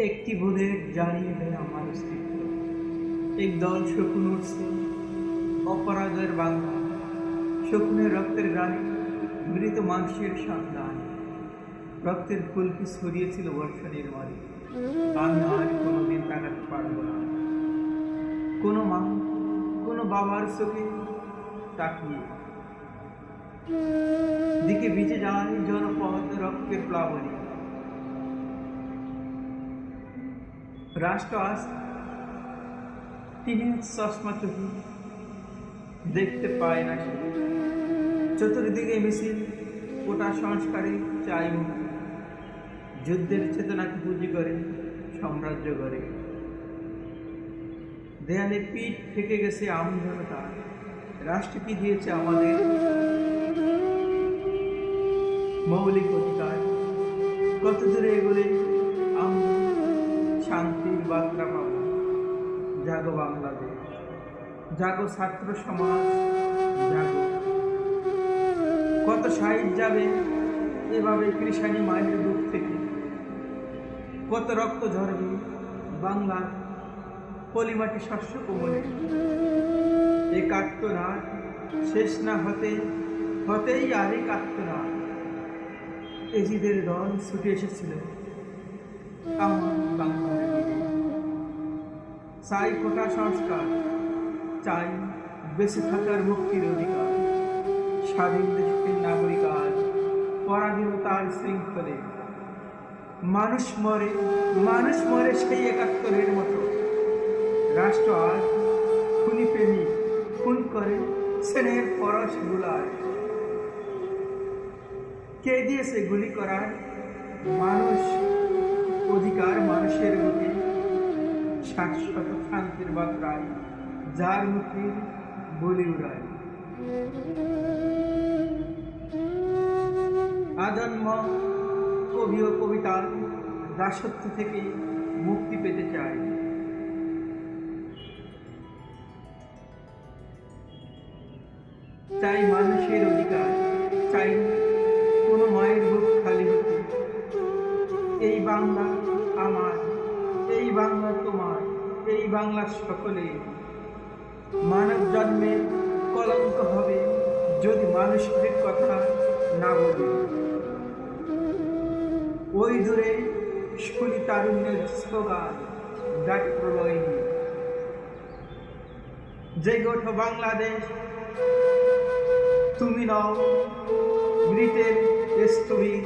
একটি বোধে জানিয়ে দেয় আমার অস্তিত্ব। একদল শকুন উঠছে অপরাজয়ের বাংলা, শকুনের রক্তের গ্রাণে মৃত মানুষের সন্ধান। রক্তের ফুলকি ছড়িয়েছিল বর্ষণের মাঝে, আমি আর কোনোদিন তাকাতে পারবো না। কোনো মা, কোনো বাবার চোখে তাকিয়ে দিকে ভিজে যায় জনপদ রক্তের প্লাবনে। রাষ্ট্র আজ টিনের চশমা চোখে দেখতে পায় না সে। চতুর্দিকে মিছিল, কোটা সংস্কারে চাই মুক্তি। যুদ্ধের চেতনাকে পুঁজি করে সাম্রাজ্য গড়ে। দেয়ালে পিঠ থেকে গেছে আমজনতা। রাষ্ট্র কি দিয়েছে আমাদের মৌলিক অধিকার? কত দূরে এগোলে আমরা শান্তির বার্তা পাব? জাগো বাংলাদেশ, জাগো ছাত্র সমাজ, জাগো। কত সাহিত্য যাবে এভাবে কৃষাণী মায়ের বুক থেকে। কত রক্ত ঝরবে বাংলার পলিমাটি শস্য কোমলে। এ কাত্তনাদ শেষ না হতেই আরে কাত্তনাদ। এজিদের দল ছুটে এসেছিল আমার বাংলার দিকে। চাই কোটা সংস্কার, চাই বেঁচে থাকার মুক্তির অধিকার। স্বাধীন দেশের নাগরিক আজ পরাধীনতার শৃঙ্খলে। মানুষ মরে সেই ৭১-এর মতো। রাষ্ট্র আজ খুনি প্রেমিক, খুন করে স্নেহের পরশ গুলায়। কে দিয়েছে গুলি করার মানুষ অধিকার? মানুষের বুকে শাশ্বত শান্তির বার্তায় যার মুখে বলি উড়ায়। আজন্ম কবি ও কবিতার দাসত্ব থেকে মুক্তি পেতে চায়। চাই মানুষের অধিকার, চাই কোনো মায়ের বুক খালি হতে। এই বাংলা আমার, এই বাংলা তোমার, এই বাংলা সকলের। মানব জন্মের কলঙ্ক হবে যদি মানুষের কথা না বলে। ওই দূরে শুনি তারুণ্যের স্লোগান, ডাক প্রলয় নিয়ে। জেগে ওঠো বাংলাদেশ, তুমি নও মৃতের স্থবির।